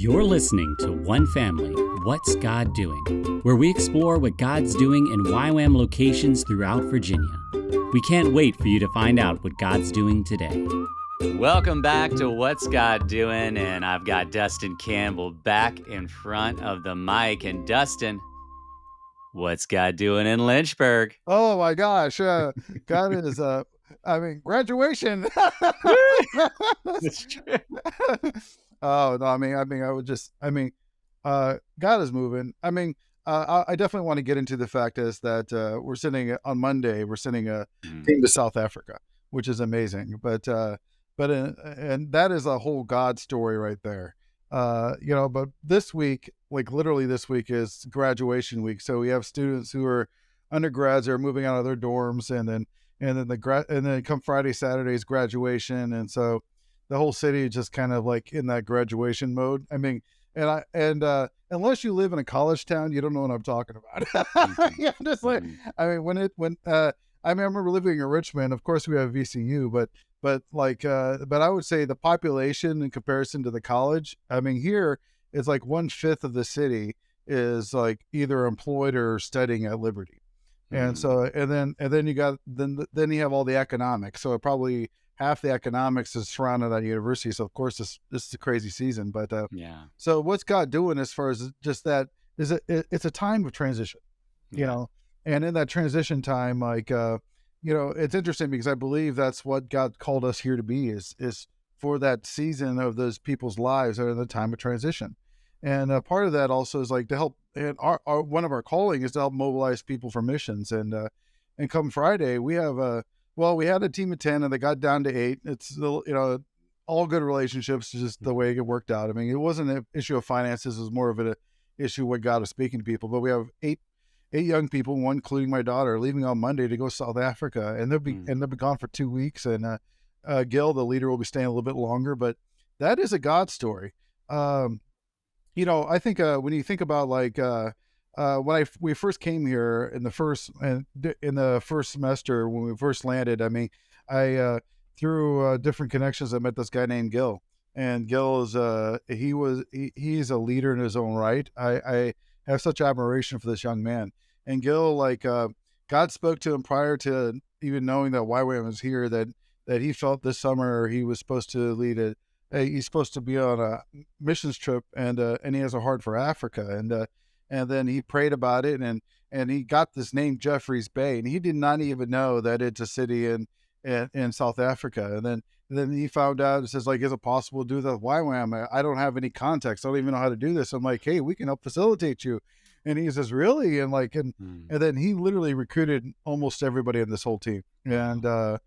You're listening to One Family, What's God Doing? Where we explore what God's doing in YWAM locations throughout Virginia. We can't wait for you to find out what God's doing today. Welcome back to What's God Doing? And I've got Dustin Campbell back in front of the mic. And Dustin, what's God doing in Lynchburg? Oh my gosh. God is, graduation. That's true. Oh, no, God is moving. I definitely want to get into the fact is that we're sending on Monday, we're sending a team to South Africa, which is amazing. And that is a whole God story right there. But this week, like literally this week is graduation week. So we have students who are undergrads are moving out of their dorms, and then come Friday, Saturday is graduation. And so the whole city is just kind of like in that graduation mode. Unless you live in a college town, you don't know what I'm talking about. Yeah, just like, I remember living in Richmond. Of course, we have VCU, but I would say the population in comparison to the college, here it's like 1/5 of the city is like either employed or studying at Liberty. And so, and then you have all the economics. So probably half the economics is surrounded that university. So of course, this is a crazy season, but Yeah. So what's God doing as far as just that is it's a time of transition, and in that transition time, it's interesting because I believe that's what God called us here to be is for that season of those people's lives that are in the time of transition. And part of that also is like to help, and our one of our calling is to help mobilize people for missions. And come Friday, we have we had a team of 10 and they got down to 8. It's all good relationships, just the way it worked out. It wasn't an issue of finances; it was more of an issue of what God was speaking to people. But we have eight young people, one including my daughter, leaving on Monday to go to South Africa, and they'll be gone for 2 weeks. And Gil, the leader, will be staying a little bit longer. But that is a God story. I think when you think about when we first came here in the first semester when we first landed, I through different connections I met this guy named Gil, and Gil is he's a leader in his own right. I have such admiration for this young man, and Gil, God spoke to him prior to even knowing that YWAM was here, that he felt this summer he was supposed to lead he's supposed to be on a missions trip, and he has a heart for Africa, and then he prayed about it, and he got this name Jeffreys Bay, and he did not even know that it's a city in South Africa, and then he found out. It says is it possible to do that with YWAM? I don't have any context. I don't even know how to do this. I'm like, hey, we can help facilitate you, and he says, really, and then he literally recruited almost everybody in this whole team, and the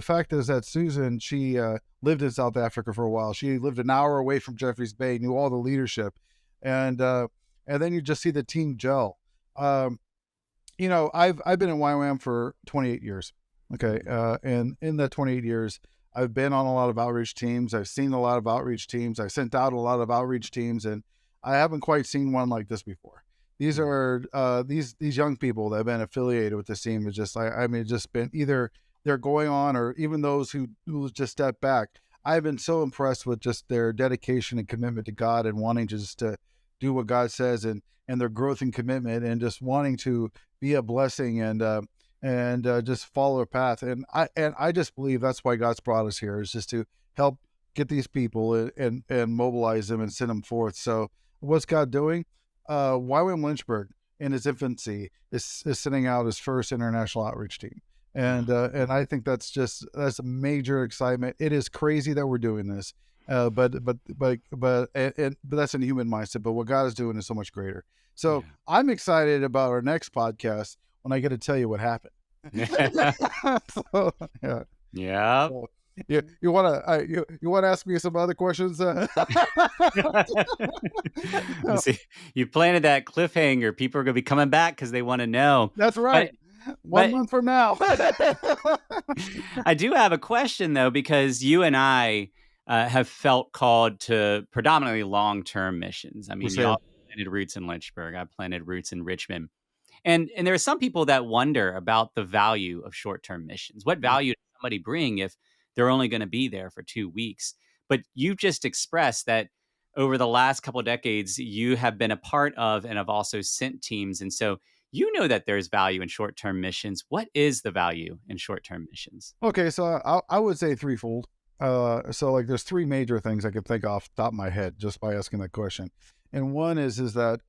fact is that Susan, she lived in South Africa for a while. She lived an hour away from Jeffreys Bay, knew all the leadership, and then you just see the team gel. I've been in YWAM for 28 years. Okay, and in that 28 years, I've been on a lot of outreach teams. I've seen a lot of outreach teams. I've sent out a lot of outreach teams, and I haven't quite seen one like this before. These are these young people that have been affiliated with this team. Is just just been either they're going on, or even those who just step back. I've been so impressed with just their dedication and commitment to God, and wanting just to do what God says, and their growth and commitment, and just wanting to be a blessing, and just follow a path. And I just believe that's why God's brought us here, is just to help get these people and mobilize them and send them forth. So what's God doing? YWAM Lynchburg in its infancy is sending out his first international outreach team. And I think that's a major excitement. It is crazy that we're doing this. But that's in the human mindset. But what God is doing is so much greater. So I'm excited about our next podcast when I get to tell you what happened. So, yeah. Yeah. So, you want to ask me some other questions? See, you planted that cliffhanger. People are going to be coming back because they want to know. That's right. One month from now. I do have a question, though, because you and I have felt called to predominantly long-term missions. You all planted roots in Lynchburg. I planted roots in Richmond. And there are some people that wonder about the value of short-term missions. What value does somebody bring if they're only going to be there for 2 weeks? But you just expressed that over the last couple of decades, you have been a part of and have also sent teams. And so you know that there's value in short-term missions. What is the value in short-term missions? Okay, so I would say threefold. So like there's three major things I could think off the top of my head just by asking that question. And one is that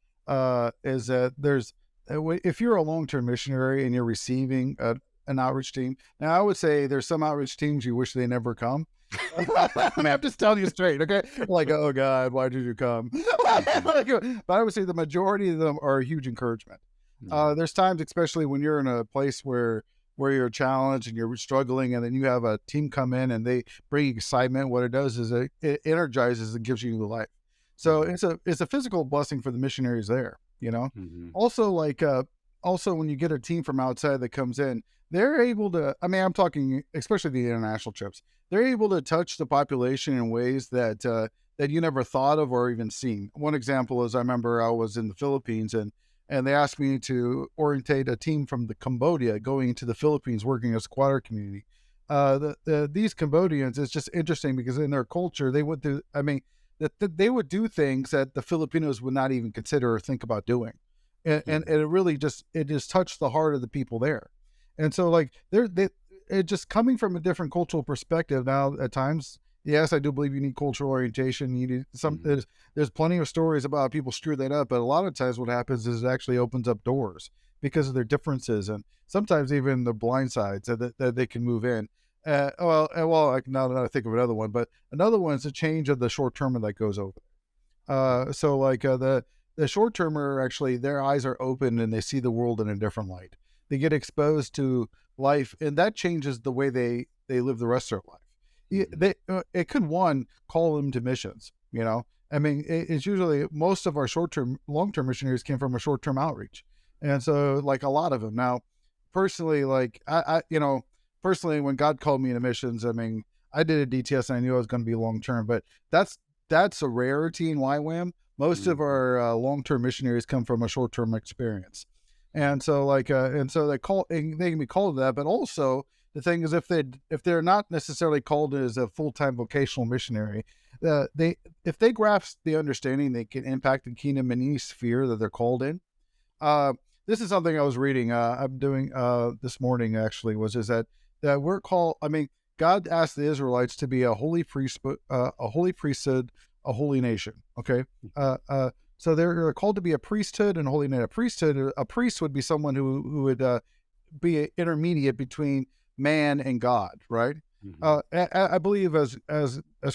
there's if you're a long-term missionary and you're receiving an outreach team. Now I would say there's some outreach teams you wish they never come. I mean, I'm just telling you straight, okay? Like, oh God, why did you come? But I would say the majority of them are a huge encouragement. There's times, especially when you're in a place where you're challenged and you're struggling, and then you have a team come in and they bring excitement. What it does is it energizes and gives you the life. So it's a physical blessing for the missionaries there, you know. Also, also when you get a team from outside that comes in, they're able to. I mean, I'm talking especially the international trips. They're able to touch the population in ways that that you never thought of or even seen. One example is I remember I was in the Philippines and they asked me to orientate a team from Cambodia going into the Philippines working as a squatter community. These Cambodians, it's just interesting because in their culture, they would do, I mean, they would do things that the Filipinos would not even consider or think about doing. And it really just touched the heart of the people there. And so like it just coming from a different cultural perspective now at times, yes, I do believe you need cultural orientation. You need there's plenty of stories about people screw that up, but a lot of times what happens is it actually opens up doors because of their differences and sometimes even the blind sides that they can move in. Now that I think of another one, but another one is a change of the short termer that goes over. So like the short termer, actually their eyes are open and they see the world in a different light. They get exposed to life and that changes the way they live the rest of their life. It could call them to missions, you know. I mean, it's usually most of our long-term missionaries came from a short-term outreach, and so like a lot of them. Now, personally, like personally, when God called me into missions, I mean, I did a DTS and I knew I was going to be long-term, but that's a rarity in YWAM. Most of our long-term missionaries come from a short-term experience, and so they can be called that, but also. The thing is, if they're not necessarily called as a full-time vocational missionary, if they grasp the understanding they can impact the kingdom in any sphere that they're called in. This is something I was reading. I'm doing this morning actually that we're called. I mean, God asked the Israelites to be a holy priesthood, a holy nation. Okay, so they're called to be a priesthood and holy nation. A priest would be someone who would be an intermediate between man and God, right? I believe as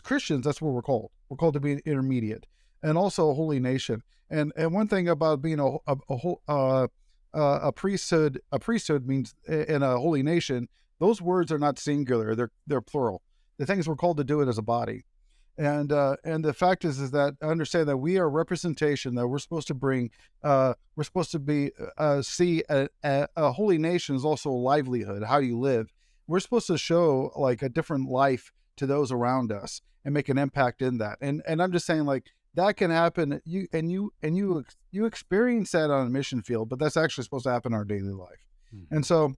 Christians, that's what we're called. We're called to be an intermediate and also a holy nation. And one thing about being a priesthood means in a holy nation, those words are not singular; they're plural. The things we're called to do it as a body. And the fact is that I understand that we are representation, that we're supposed to bring, we're supposed to be, see a holy nation is also a livelihood, how you live. We're supposed to show like a different life to those around us and make an impact in that. And I'm just saying like that can happen. You experience that on a mission field, but that's actually supposed to happen in our daily life. And so,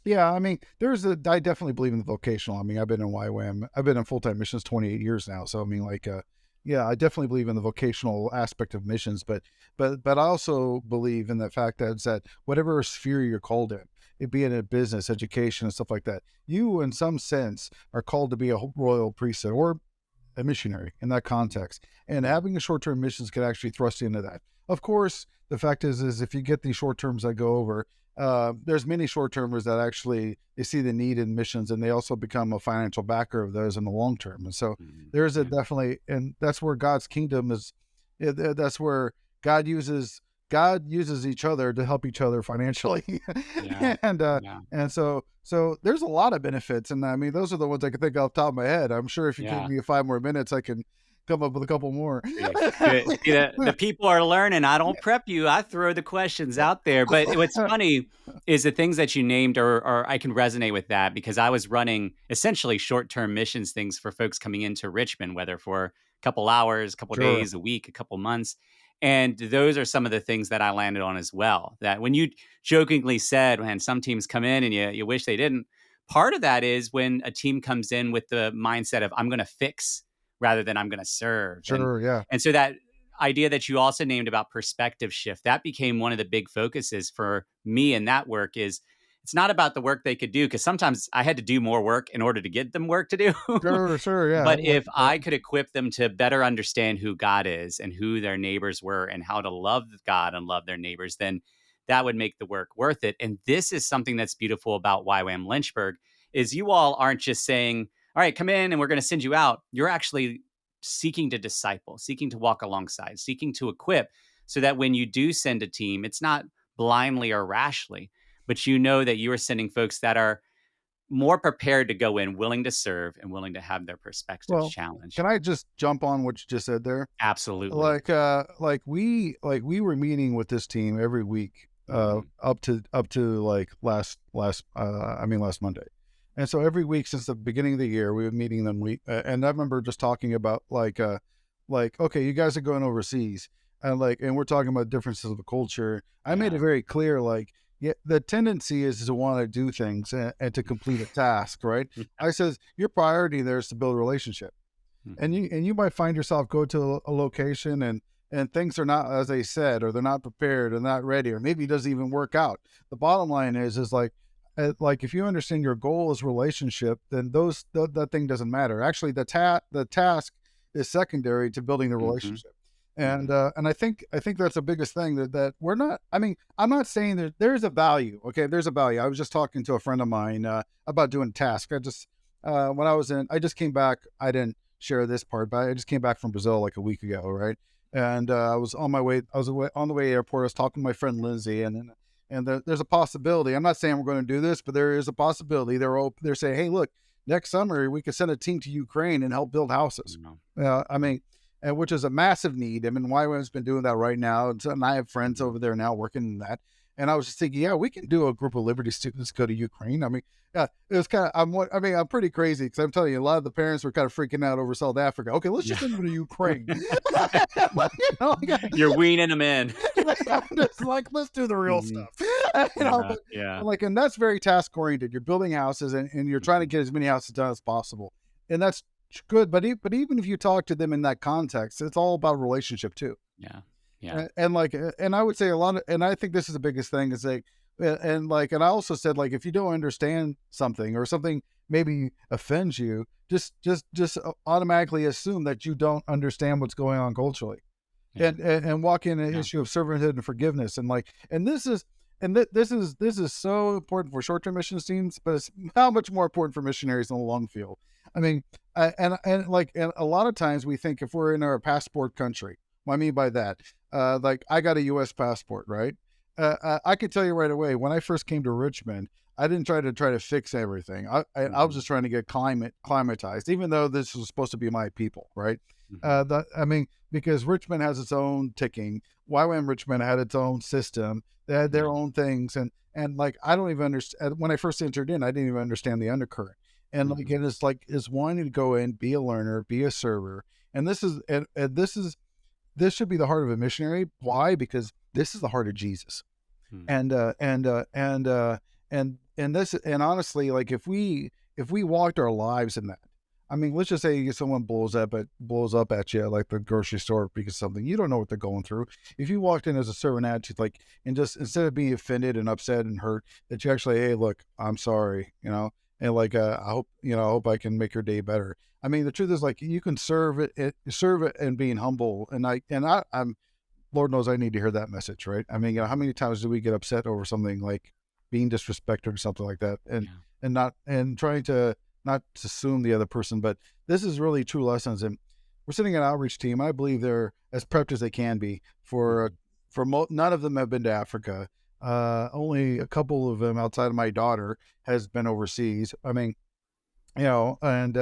yeah, I mean, I definitely believe in the vocational. I mean, I've been in YWAM. I've been in full-time missions 28 years now. So, I mean, yeah, I definitely believe in the vocational aspect of missions, but I also believe in the fact that whatever sphere you're called in, it be in a business, education, and stuff like that, you, in some sense, are called to be a royal priesthood or a missionary in that context. And having a short-term missions can actually thrust you into that. Of course, the fact is if you get these short terms that go over, there's many short-termers that actually they see the need in missions and they also become a financial backer of those in the long term. And so there's a definitely, and that's where God's kingdom is. That's where God uses each other to help each other financially. And so there's a lot of benefits. And I mean, those are the ones I can think off the top of my head. I'm sure if you give me 5 more minutes, I can come up with a couple more. The people are learning. I don't prep you. I throw the questions out there. But what's funny is the things that you named or I can resonate with that because I was running essentially short-term missions things for folks coming into Richmond, whether for a couple hours, a couple days, a week, a couple months. And those are some of the things that I landed on as well. That when you jokingly said, when some teams come in and you wish they didn't, part of that is when a team comes in with the mindset of, I'm going to fix rather than I'm going to serve. Sure. Yeah. And so that idea that you also named about perspective shift, that became one of the big focuses for me in that work. Is it's not about the work they could do, because sometimes I had to do more work in order to get them work to do. Sure. Yeah. But if I could equip them to better understand who God is and who their neighbors were and how to love God and love their neighbors, then that would make the work worth it. And this is something that's beautiful about YWAM Lynchburg, is you all aren't just saying, all right, come in and we're going to send you out. You're actually seeking to disciple, seeking to walk alongside, seeking to equip, so that when you do send a team, it's not blindly or rashly, but you know that you are sending folks that are more prepared to go in, willing to serve and willing to have their perspectives Well, challenged. can I just jump on what you just said there? Absolutely. Like we were meeting with this team every week, up to like last Monday. And so every week since the beginning of the year, we were meeting them. And I remember just talking about like, okay, you guys are going overseas, and we're talking about differences of the culture. I made it very clear, like, yeah, the tendency is to want to do things and to complete a task, right? I says your priority there is to build a relationship, and you might find yourself go to a location and things are not as they said, or they're not prepared or not ready, or maybe it doesn't even work out. The bottom line is like if you understand your goal is relationship, then that thing doesn't matter. Actually, the task is secondary to building the relationship. And I think that's the biggest thing that we're not. I mean, I'm not saying that there's a value. Okay, there's a value. I was just talking to a friend of mine about doing tasks. I just came back. I didn't share this part, but I just came back from Brazil like a week ago, right? And I was on my way. On the way to the airport. I was talking to my friend Lindsay, and there's a possibility. I'm not saying we're going to do this, but there is a possibility. They're saying, hey, look, next summer we could send a team to Ukraine and help build houses. I mean. And which is a massive need. I mean, YWAM's been doing that right now. And I have friends over there now working in that. And I was just thinking, yeah, we can do a group of Liberty students go to Ukraine. I mean, yeah, it was kind of, I'm pretty crazy, because I'm telling you, a lot of the parents were kind of freaking out over South Africa. Okay, let's just send them to Ukraine. You're weaning them in. I'm just like, let's do the real stuff. And that's very task oriented. You're building houses and you're trying to get as many houses done as possible. And that's good, but even if you talk to them in that context, it's all about relationship too. And I would say and I think this is the biggest thing is like, and I also said, like, if you don't understand something or something maybe offends you, just automatically assume that you don't understand what's going on culturally, and walk in an issue of servanthood and forgiveness, and this is so important for short-term mission teams, but it's how much more important for missionaries in the long field. I mean, and a lot of times we think if we're in our passport country, what I mean by that, like I got a U.S. passport, right? I could tell you right away, when I first came to Richmond, I didn't try to fix everything. I was just trying to get climatized, even though this was supposed to be my people, right? Because Richmond has its own ticking. YWAM Richmond had its own system. They had their own things, and I don't even understand. When I first entered in, I didn't even understand the undercurrent. And it's wanting to go in, be a learner, be a server. And this should be the heart of a missionary. Why? Because this is the heart of Jesus. And honestly, like if we walked our lives in that, I mean, let's just say someone blows up at you like the grocery store because of something, you don't know what they're going through. If you walked in as a servant attitude, and just instead of being offended and upset and hurt, that you actually, hey, look, I'm sorry, and I hope I can make your day better. I mean, the truth is, like, you can serve it and being humble. And I'm, Lord knows I need to hear that message, right? I mean, how many times do we get upset over something like being disrespected or something like that, and trying to not to assume the other person, but this is really true lessons. And we're sitting an outreach team. I believe they're as prepped as they can be none of them have been to Africa. Only a couple of them outside of my daughter has been overseas. I mean, and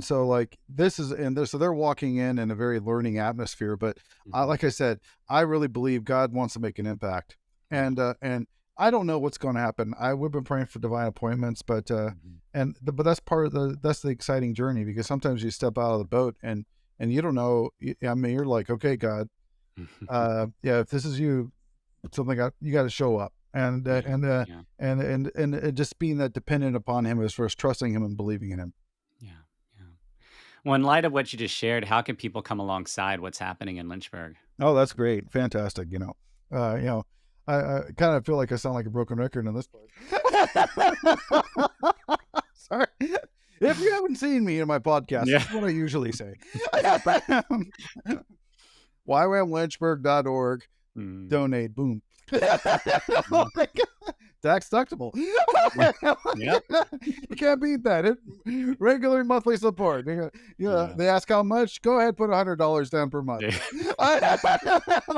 so like so they're walking in a very learning atmosphere, but like I said, I really believe God wants to make an impact, and I don't know what's going to happen. We've been praying for divine appointments, but that's that's the exciting journey, because sometimes you step out of the boat and you don't know. I mean, you're like, okay, God, if this is you, you got to show up, and Yeah. just being that dependent upon Him as far as trusting Him and believing in Him. Yeah. Well, in light of what you just shared, how can people come alongside what's happening in Lynchburg? Oh, that's great. Fantastic. You know, I kind of feel like I sound like a broken record in this part. Sorry. If you haven't seen me in my podcast, Yeah. that's what I usually say. YWAMLynchburg.org. Donate. Boom. Oh my God. Tax deductible. Yep. You can't beat that. Regular monthly support. They ask how much. Go ahead, put $100 down per month.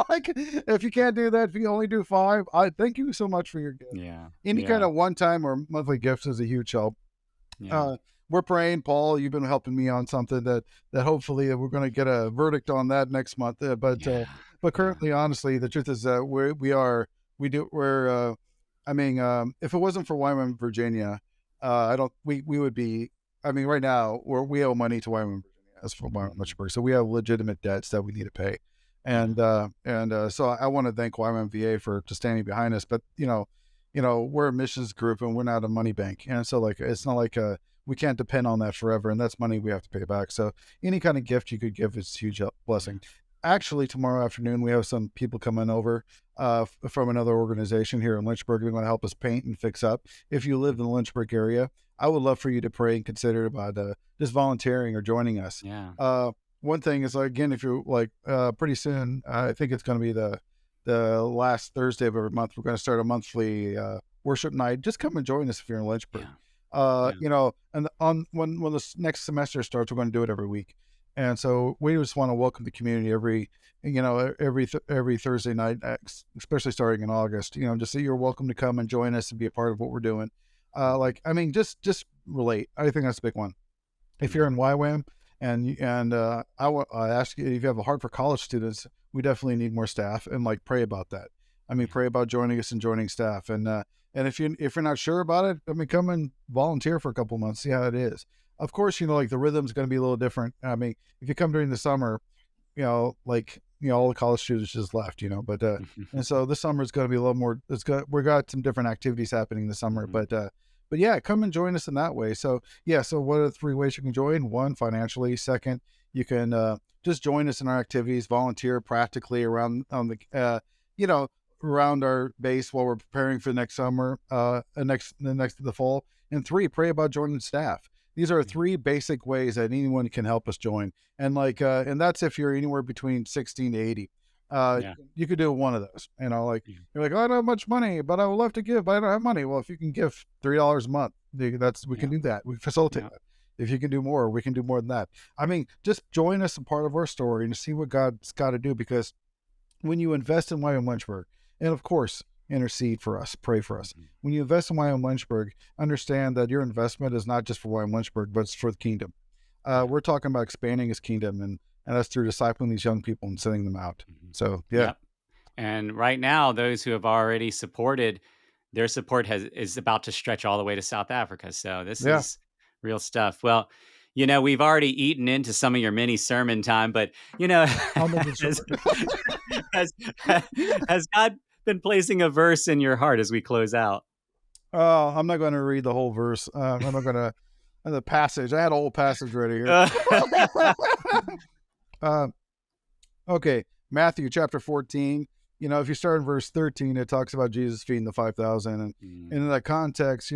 Like, if you can't do that, if you only do $5, I thank you so much for your gift. Yeah. Any kind of one-time or monthly gifts is a huge help. Yeah. We're praying, Paul. You've been helping me on something that hopefully we're going to get a verdict on that next month. But currently, honestly, the truth is that if it wasn't for YWAM Virginia, we would be. I mean, right now we owe money to YWAM Virginia as for YWAM Lynchburg, so we have legitimate debts that we need to pay, and so I want to thank YWAM VA for just standing behind us. But we're a missions group and we're not a money bank, and so like it's not like we can't depend on that forever, and that's money we have to pay back. So any kind of gift you could give is a huge blessing. Actually, tomorrow afternoon, we have some people coming over from another organization here in Lynchburg. They're going to help us paint and fix up. If you live in the Lynchburg area, I would love for you to pray and consider about just volunteering or joining us. Yeah. One thing is, again, if you're like pretty soon, I think it's going to be the last Thursday of every month. We're going to start a monthly worship night. Just come and join us if you're in Lynchburg. And when the next semester starts, we're going to do it every week. And so we just want to welcome the community every Thursday night, especially starting in August. Just say you're welcome to come and join us and be a part of what we're doing. Just relate. I think that's a big one. If you're in YWAM and I ask you, if you have a heart for college students, we definitely need more staff, and pray about that. Pray about joining us and joining staff. And if you're not sure about it, come and volunteer for a couple months, see how it is. Of course, the rhythm's going to be a little different. If you come during the summer, all the college students just left, but, and so this summer is going to be a little more, we got some different activities happening this summer, but yeah, come and join us in that way. So what are the 3 ways you can join? 1, financially. 2nd, you can, just join us in our activities, volunteer practically around around our base while we're preparing for the next summer, the fall. And 3, pray about joining staff. These are 3 basic ways that anyone can help us join. And and that's if you're anywhere between 16 to 80. You could do one of those. You're like, oh, I don't have much money, but I would love to give, but I don't have money. Well, if you can give $3 a month, we can do that. We facilitate that. If you can do more, we can do more than that. Just join us a part of our story and see what God's got to do, because when you invest in YWAM Lynchburg, and of course, intercede for us, pray for us. When you invest in YWAM Lynchburg, understand that your investment is not just for YWAM Lynchburg, but it's for the kingdom. We're talking about expanding his kingdom, and that's through discipling these young people and sending them out. So, yeah. Yep. And right now, those who have already supported, their support is about to stretch all the way to South Africa. So this is real stuff. Well, we've already eaten into some of your mini sermon time, but, has God been placing a verse in your heart as we close out? Oh, I'm not going to read the whole verse. I'm not going to, the passage. I had a whole passage ready here. Okay. Matthew chapter 14. If you start in verse 13, it talks about Jesus feeding the 5,000. And in that context,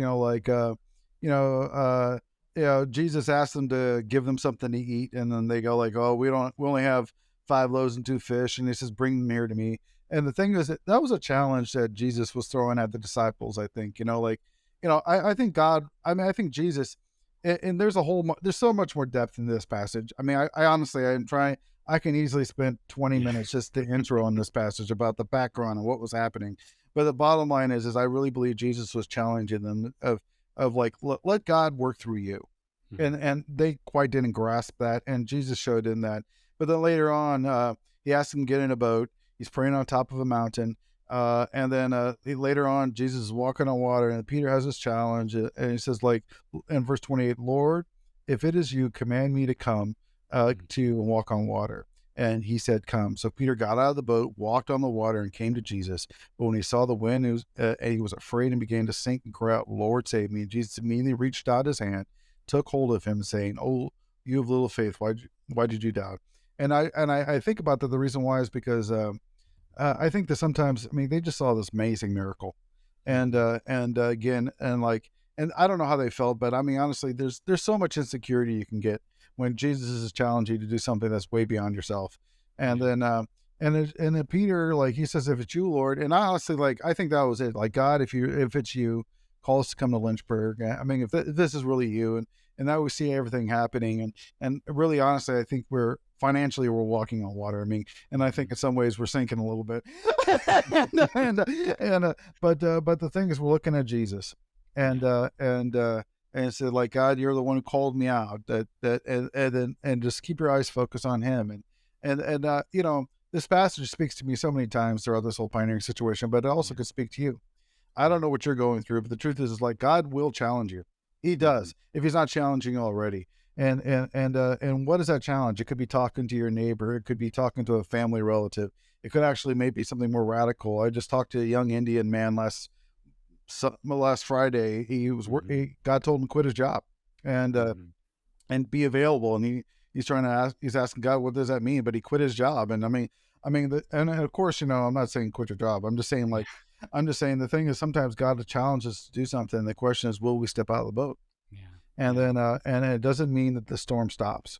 Jesus asked them to give them something to eat. And then they go like, oh, we only have 5 loaves and 2 fish. And he says, bring them here to me. And the thing is that was a challenge that Jesus was throwing at the disciples, I think. I think God, I think Jesus, and there's so much more depth in this passage. I honestly, I can easily spend 20 minutes just the intro on this passage about the background and what was happening. But the bottom line is I really believe Jesus was challenging them of like, let God work through you. And they quite didn't grasp that. And Jesus showed them that. But then later on, he asked them to get in a boat. He's praying on top of a mountain. And then later on, Jesus is walking on water, and Peter has this challenge. And he says, in verse 28, Lord, if it is you, command me to come to walk on water. And he said, come. So Peter got out of the boat, walked on the water, and came to Jesus. But when he saw the wind, he was afraid and began to sink and cry out, Lord, save me. And Jesus immediately reached out his hand, took hold of him, saying, Oh, you have little faith. Why did you doubt? And I think about that. The reason why is because I think that sometimes, I mean, they just saw this amazing miracle, and again, and I don't know how they felt, but I mean, honestly, there's so much insecurity you can get when Jesus is challenging you to do something that's way beyond yourself, and then then Peter, like, he says, if it's you, Lord, and I honestly, like, I think that was it. Like, God, if it's you, call us to come to Lynchburg. I mean, if this is really you, and now we see everything happening, and really, honestly, I think we're walking on water. I mean, and I think in some ways we're sinking a little bit. But the thing is, we're looking at Jesus, and said, like, God, you're the one who called me out. And just keep your eyes focused on Him. And you know, this passage speaks to me so many times throughout this whole pioneering situation, but it also could speak to you. I don't know what you're going through, but the truth is like, God will challenge you. He does, if He's not challenging you already. And what is that challenge? It could be talking to your neighbor. It could be talking to a family relative. It could actually maybe something more radical. I just talked to a young Indian man last Friday. God told him to quit his job and be available. And he's asking God, what does that mean? But he quit his job. And I mean, and of course, you know, I'm not saying quit your job. I'm just saying, like, the thing is, sometimes God challenges us to do something. The question is, will we step out of the boat? And then, and it doesn't mean that the storm stops.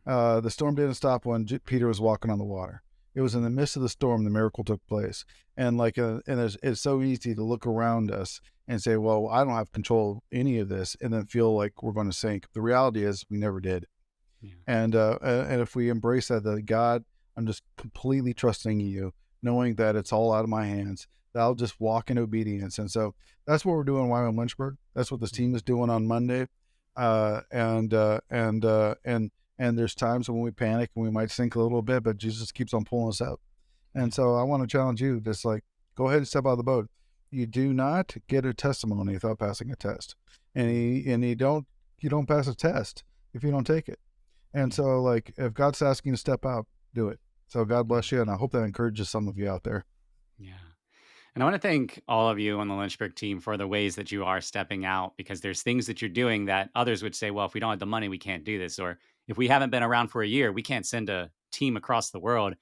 The storm didn't stop when Peter was walking on the water. It was in the midst of the storm the miracle took place. And like, it's so easy to look around us and say, well, I don't have control of any of this, and then feel like we're going to sink. The reality is, we never did. And if we embrace that God, I'm just completely trusting you, knowing that it's all out of my hands, that I'll just walk in obedience. And so that's what we're doing in YWAM Lynchburg. That's what this team is doing on Monday. And there's times when we panic and we might sink a little bit, but Jesus keeps on pulling us out. And so I want to challenge you, just like, go ahead and step out of the boat. You do not get a testimony without passing a test. And you don't pass a test if you don't take it. And so, like, if God's asking you to step out, do it. So God bless you. And I hope that encourages some of you out there. Yeah. And I want to thank all of you on the Lynchburg team for the ways that you are stepping out, because there's things that you're doing that others would say, well, if we don't have the money, we can't do this. Or if we haven't been around for a year, we can't send a team across the world.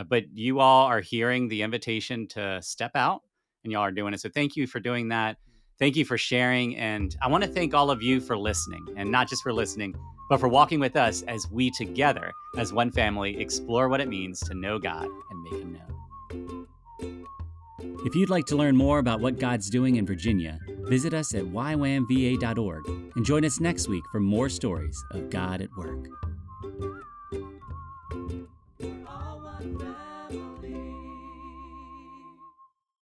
But you all are hearing the invitation to step out, and y'all are doing it. So thank you for doing that. Thank you for sharing. And I want to thank all of you for listening, and not just for listening, but for walking with us as we together, as one family, explore what it means to know God and make Him known. If you'd like to learn more about what God's doing in Virginia, visit us at ywamva.org and join us next week for more stories of God at work. We're all one family.